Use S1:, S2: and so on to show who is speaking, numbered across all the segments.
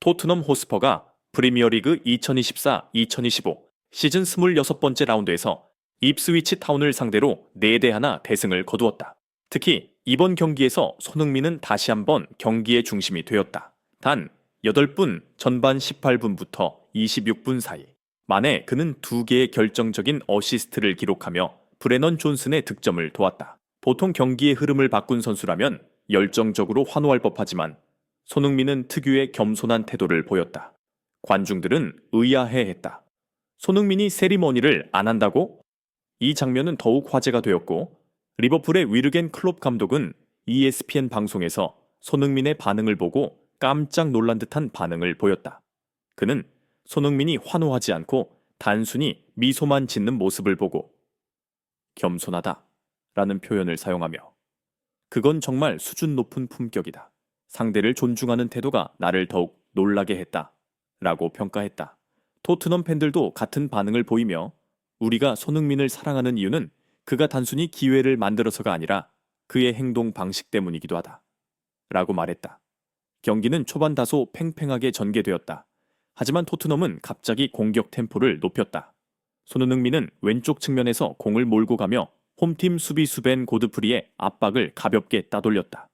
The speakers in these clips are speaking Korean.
S1: 토트넘 호스퍼가 프리미어리그 2024-2025 시즌 26번째 라운드에서 입스위치 타운을 상대로 4대1 대승을 거두었다. 특히 이번 경기에서 손흥민은 다시 한번 경기의 중심이 되었다. 단 8분 전반 18분부터 26분 사이 만에 그는 2개의 결정적인 어시스트를 기록하며 브레넌 존슨의 득점을 도왔다. 보통 경기의 흐름을 바꾼 선수라면 열정적으로 환호할 법하지만 손흥민은 특유의 겸손한 태도를 보였다. 관중들은 의아해했다. 손흥민이 세리머니를 안 한다고? 이 장면은 더욱 화제가 되었고 리버풀의 위르겐 클롭 감독은 ESPN 방송에서 손흥민의 반응을 보고 깜짝 놀란 듯한 반응을 보였다. 그는 손흥민이 환호하지 않고 단순히 미소만 짓는 모습을 보고 겸손하다 라는 표현을 사용하며 그건 정말 수준 높은 품격이다. 상대를 존중하는 태도가 나를 더욱 놀라게 했다. 라고 평가했다. 토트넘 팬들도 같은 반응을 보이며 우리가 손흥민을 사랑하는 이유는 그가 단순히 기회를 만들어서가 아니라 그의 행동 방식 때문이기도 하다. 라고 말했다. 경기는 초반 다소 팽팽하게 전개되었다. 하지만 토트넘은 갑자기 공격 템포를 높였다. 손흥민은 왼쪽 측면에서 공을 몰고 가며 홈팀 수비수 벤 고드프리의 압박을 가볍게 따돌렸다.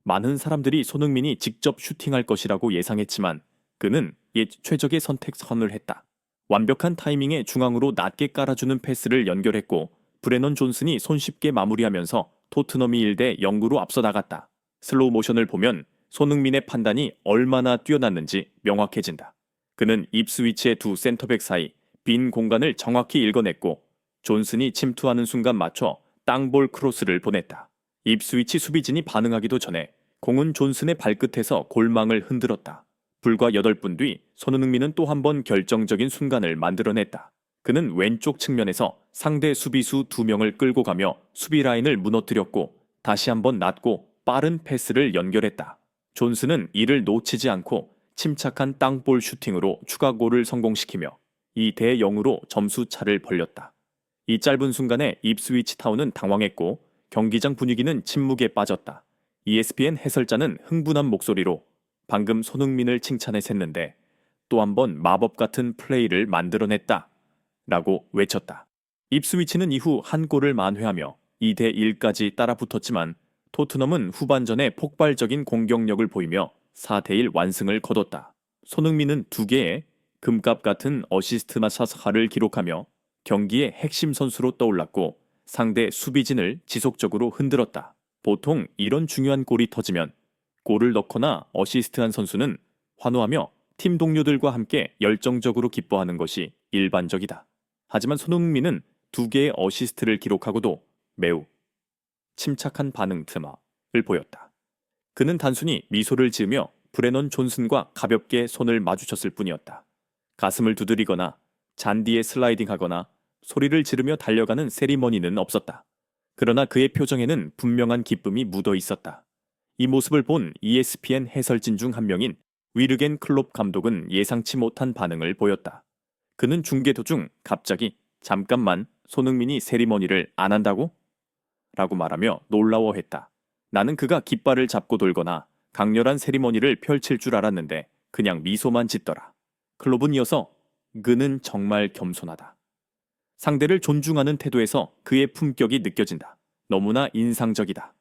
S1: 많은 사람들이 손흥민이 직접 슈팅할 것이라고 예상했지만 그는 최적의 선택선을 했다. 완벽한 타이밍에 중앙으로 낮게 깔아주는 패스를 연결했고 브레넌 존슨이 손쉽게 마무리하면서 토트넘이 1대 0으로 앞서 나갔다. 슬로우 모션을 보면 손흥민의 판단이 얼마나 뛰어났는지 명확해진다. 그는 입스위치의 두 센터백 사이 빈 공간을 정확히 읽어냈고 존슨이 침투하는 순간 맞춰 땅볼 크로스를 보냈다. 입스위치 수비진이 반응하기도 전에 공은 존슨의 발끝에서 골망을 흔들었다. 불과 8분 뒤 손흥민은 또 한 번 결정적인 순간을 만들어냈다. 그는 왼쪽 측면에서 상대 수비수 2명을 끌고 가며 수비 라인을 무너뜨렸고 다시 한번 낮고 빠른 패스를 연결했다. 존슨은 이를 놓치지 않고 침착한 땅볼 슈팅으로 추가골을 성공시키며 2대 0으로 점수 차를 벌렸다. 이 짧은 순간에 입스위치 타운은 당황했고 경기장 분위기는 침묵에 빠졌다. ESPN 해설자는 흥분한 목소리로 방금 손흥민을 칭찬해 샜는데 또 한 번 마법 같은 플레이를 만들어냈다 라고 외쳤다. 입스위치는 이후 한 골을 만회하며 2대 1까지 따라붙었지만 토트넘은 후반전에 폭발적인 공격력을 보이며 4대 1 완승을 거뒀다. 손흥민은 2개의 금값 같은 어시스트 샷을 기록하며 경기의 핵심 선수로 떠올랐고 상대 수비진을 지속적으로 흔들었다. 보통 이런 중요한 골이 터지면 골을 넣거나 어시스트한 선수는 환호하며 팀 동료들과 함께 열정적으로 기뻐하는 것이 일반적이다. 하지만 손흥민은 2개의 어시스트를 기록하고도 매우 침착한 반응 틈을 보였다. 그는 단순히 미소를 지으며 브레넌 존슨과 가볍게 손을 마주쳤을 뿐이었다. 가슴을 두드리거나 잔디에 슬라이딩하거나 소리를 지르며 달려가는 세리머니는 없었다. 그러나 그의 표정에는 분명한 기쁨이 묻어 있었다. 이 모습을 본 ESPN 해설진 중 한 명인 위르겐 클롭 감독은 예상치 못한 반응을 보였다. 그는 중계 도중 갑자기 잠깐만 손흥민이 세리머니를 안 한다고? 라고 말하며 놀라워했다. 나는 그가 깃발을 잡고 돌거나 강렬한 세리머니를 펼칠 줄 알았는데 그냥 미소만 짓더라. 클롭은 이어서 그는 정말 겸손하다. 상대를 존중하는 태도에서 그의 품격이 느껴진다. 너무나 인상적이다.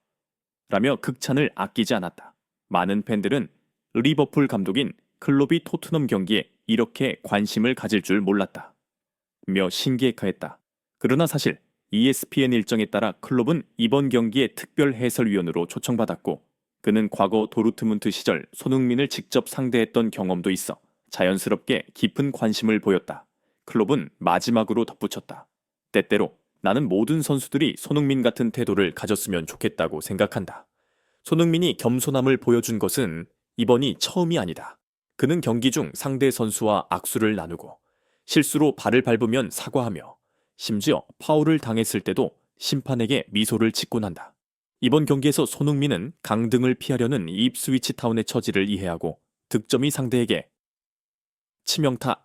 S1: 라며 극찬을 아끼지 않았다. 많은 팬들은 리버풀 감독인 클롭이 토트넘 경기에 이렇게 관심을 가질 줄 몰랐다. 며 신기해했다. 그러나 사실 ESPN 일정에 따라 클롭은 이번 경기의 특별 해설위원으로 초청받았고 그는 과거 도르트문트 시절 손흥민을 직접 상대했던 경험도 있어 자연스럽게 깊은 관심을 보였다. 클롭은 마지막으로 덧붙였다. 때때로 나는 모든 선수들이 손흥민 같은 태도를 가졌으면 좋겠다고 생각한다. 손흥민이 겸손함을 보여준 것은 이번이 처음이 아니다. 그는 경기 중 상대 선수와 악수를 나누고 실수로 발을 밟으면 사과하며 심지어 파울을 당했을 때도 심판에게 미소를 짓곤 한다. 이번 경기에서 손흥민은 강등을 피하려는 입스위치 타운의 처지를 이해하고 득점이 상대에게 치명타가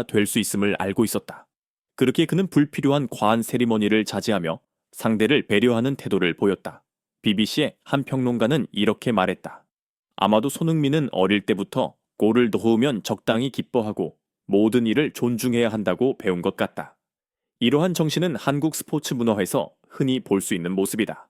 S1: 될 수 있음을 알고 있었다. 그렇게 그는 불필요한 과한 세리머니를 자제하며 상대를 배려하는 태도를 보였다. BBC의 한 평론가는 이렇게 말했다. 아마도 손흥민은 어릴 때부터 골을 넣으면 적당히 기뻐하고 모든 일을 존중해야 한다고 배운 것 같다. 이러한 정신은 한국 스포츠 문화에서 흔히 볼 수 있는 모습이다.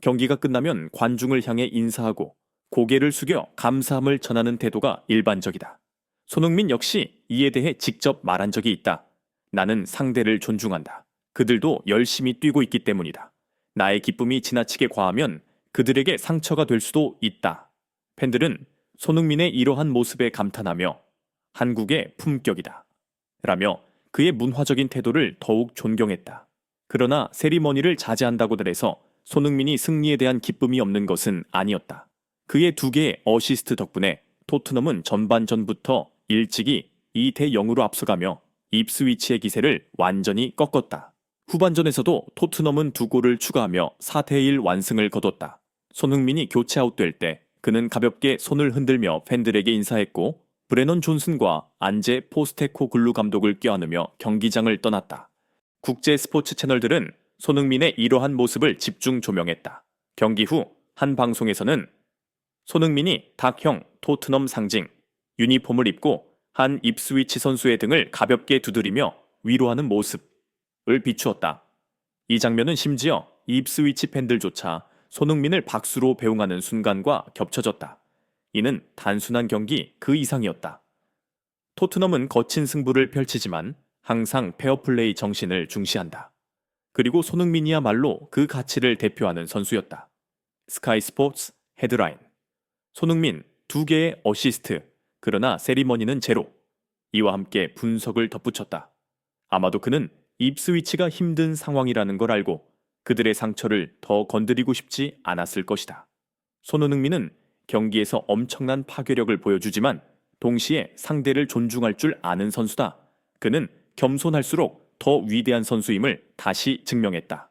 S1: 경기가 끝나면 관중을 향해 인사하고 고개를 숙여 감사함을 전하는 태도가 일반적이다. 손흥민 역시 이에 대해 직접 말한 적이 있다. 나는 상대를 존중한다. 그들도 열심히 뛰고 있기 때문이다. 나의 기쁨이 지나치게 과하면 그들에게 상처가 될 수도 있다. 팬들은 손흥민의 이러한 모습에 감탄하며 한국의 품격이다. 라며 그의 문화적인 태도를 더욱 존경했다. 그러나 세리머니를 자제한다고들 해서 손흥민이 승리에 대한 기쁨이 없는 것은 아니었다. 그의 2개의 어시스트 덕분에 토트넘은 전반전부터 일찍이 2대 0으로 앞서가며 입스위치의 기세를 완전히 꺾었다. 후반전에서도 토트넘은 2골을 추가하며 4대 1 완승을 거뒀다. 손흥민이 교체 아웃될 때 그는 가볍게 손을 흔들며 팬들에게 인사했고 브레넌 존슨과 안제 포스테코글루 감독을 껴안으며 경기장을 떠났다. 국제 스포츠 채널들은 손흥민의 이러한 모습을 집중 조명했다. 경기 후 한 방송에서는 손흥민이 닭형 토트넘 상징 유니폼을 입고 한 입스위치 선수의 등을 가볍게 두드리며 위로하는 모습을 비추었다. 이 장면은 심지어 입스위치 팬들조차 손흥민을 박수로 배웅하는 순간과 겹쳐졌다. 이는 단순한 경기 그 이상이었다. 토트넘은 거친 승부를 펼치지만 항상 페어플레이 정신을 중시한다. 그리고 손흥민이야말로 그 가치를 대표하는 선수였다. 스카이 스포츠 헤드라인. 손흥민 2개의 어시스트, 그러나 세리머니는 제로. 이와 함께 분석을 덧붙였다. 아마도 그는 입스위치가 힘든 상황이라는 걸 알고 그들의 상처를 더 건드리고 싶지 않았을 것이다. 손흥민은 경기에서 엄청난 파괴력을 보여주지만 동시에 상대를 존중할 줄 아는 선수다. 그는 겸손할수록 더 위대한 선수임을 다시 증명했다.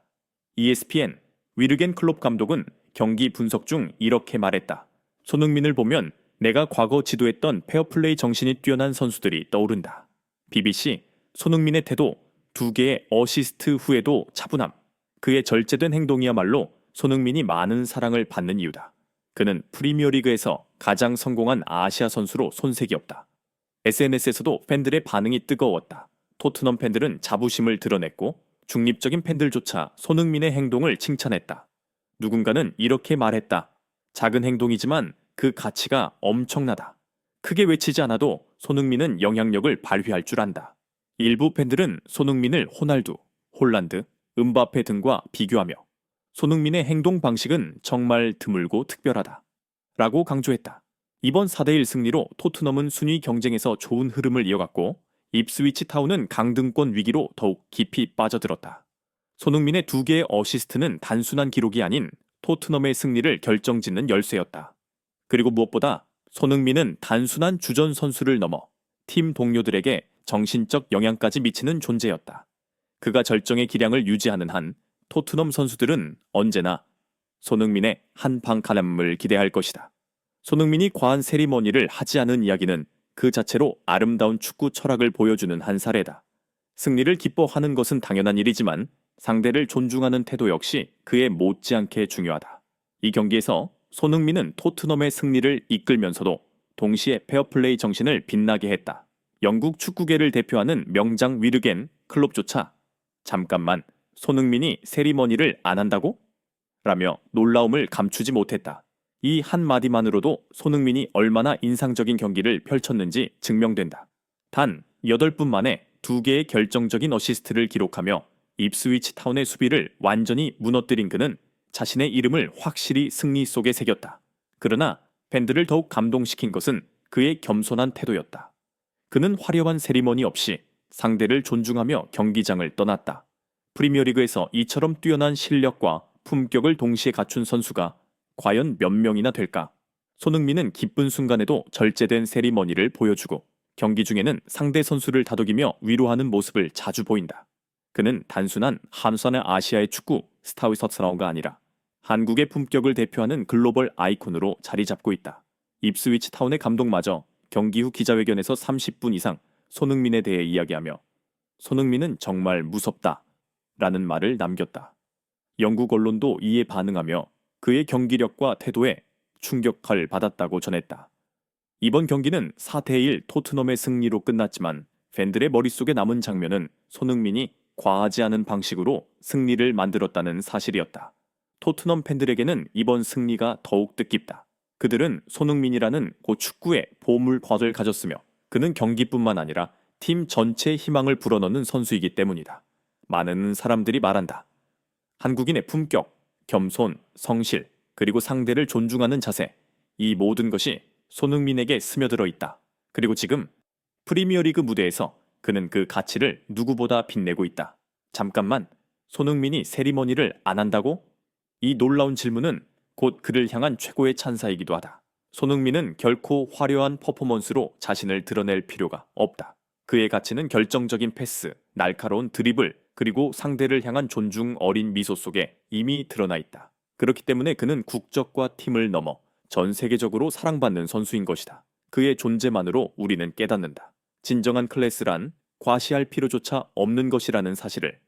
S1: ESPN 위르겐 클롭 감독은 경기 분석 중 이렇게 말했다. 손흥민을 보면 내가 과거 지도했던 페어플레이 정신이 뛰어난 선수들이 떠오른다. BBC 손흥민의 태도, 2개의 어시스트 후에도 차분함. 그의 절제된 행동이야말로 손흥민이 많은 사랑을 받는 이유다. 그는 프리미어리그에서 가장 성공한 아시아 선수로 손색이 없다. SNS에서도 팬들의 반응이 뜨거웠다. 토트넘 팬들은 자부심을 드러냈고 중립적인 팬들조차 손흥민의 행동을 칭찬했다. 누군가는 이렇게 말했다. 작은 행동이지만 그 가치가 엄청나다. 크게 외치지 않아도 손흥민은 영향력을 발휘할 줄 안다. 일부 팬들은 손흥민을 호날두, 홀란드, 음바페 등과 비교하며 손흥민의 행동 방식은 정말 드물고 특별하다. 라고 강조했다. 이번 4대1 승리로 토트넘은 순위 경쟁에서 좋은 흐름을 이어갔고 입스위치 타운은 강등권 위기로 더욱 깊이 빠져들었다. 손흥민의 2개의 어시스트는 단순한 기록이 아닌 토트넘의 승리를 결정짓는 열쇠였다. 그리고 무엇보다 손흥민은 단순한 주전 선수를 넘어 팀 동료들에게 정신적 영향까지 미치는 존재였다. 그가 절정의 기량을 유지하는 한 토트넘 선수들은 언제나 손흥민의 한 방 가람을 기대할 것이다. 손흥민이 과한 세리머니를 하지 않은 이야기는 그 자체로 아름다운 축구 철학을 보여주는 한 사례다. 승리를 기뻐하는 것은 당연한 일이지만 상대를 존중하는 태도 역시 그에 못지않게 중요하다. 이 경기에서 손흥민은 토트넘의 승리를 이끌면서도 동시에 페어플레이 정신을 빛나게 했다. 영국 축구계를 대표하는 명장 위르겐 클롭조차 잠깐만 손흥민이 세리머니를 안 한다고? 라며 놀라움을 감추지 못했다. 이 한마디만으로도 손흥민이 얼마나 인상적인 경기를 펼쳤는지 증명된다. 단 8분 만에 2개의 결정적인 어시스트를 기록하며 입스위치 타운의 수비를 완전히 무너뜨린 그는 자신의 이름을 확실히 승리 속에 새겼다. 그러나 팬들을 더욱 감동시킨 것은 그의 겸손한 태도였다. 그는 화려한 세리머니 없이 상대를 존중하며 경기장을 떠났다. 프리미어리그에서 이처럼 뛰어난 실력과 품격을 동시에 갖춘 선수가 과연 몇 명이나 될까? 손흥민은 기쁜 순간에도 절제된 세리머니를 보여주고 경기 중에는 상대 선수를 다독이며 위로하는 모습을 자주 보인다. 그는 단순한 한산의 아시아의 축구 스타위서스라우가 아니라 한국의 품격을 대표하는 글로벌 아이콘으로 자리 잡고 있다. 입스위치 타운의 감독마저 경기 후 기자회견에서 30분 이상 손흥민에 대해 이야기하며 손흥민은 정말 무섭다 라는 말을 남겼다. 영국 언론도 이에 반응하며 그의 경기력과 태도에 충격을 받았다고 전했다. 이번 경기는 4대1 토트넘의 승리로 끝났지만 팬들의 머릿속에 남은 장면은 손흥민이 과하지 않은 방식으로 승리를 만들었다는 사실이었다. 토트넘 팬들에게는 이번 승리가 더욱 뜻깊다. 그들은 손흥민이라는 고 축구의 보물과를 가졌으며 그는 경기뿐만 아니라 팀 전체의 희망을 불어넣는 선수이기 때문이다. 많은 사람들이 말한다. 한국인의 품격, 겸손, 성실, 그리고 상대를 존중하는 자세, 이 모든 것이 손흥민에게 스며들어 있다. 그리고 지금 프리미어리그 무대에서 그는 그 가치를 누구보다 빛내고 있다. 잠깐만, 손흥민이 세리머니를 안 한다고? 이 놀라운 질문은 곧 그를 향한 최고의 찬사이기도 하다. 손흥민은 결코 화려한 퍼포먼스로 자신을 드러낼 필요가 없다. 그의 가치는 결정적인 패스, 날카로운 드리블, 그리고 상대를 향한 존중 어린 미소 속에 이미 드러나 있다. 그렇기 때문에 그는 국적과 팀을 넘어 전 세계적으로 사랑받는 선수인 것이다. 그의 존재만으로 우리는 깨닫는다. 진정한 클래스란 과시할 필요조차 없는 것이라는 사실을.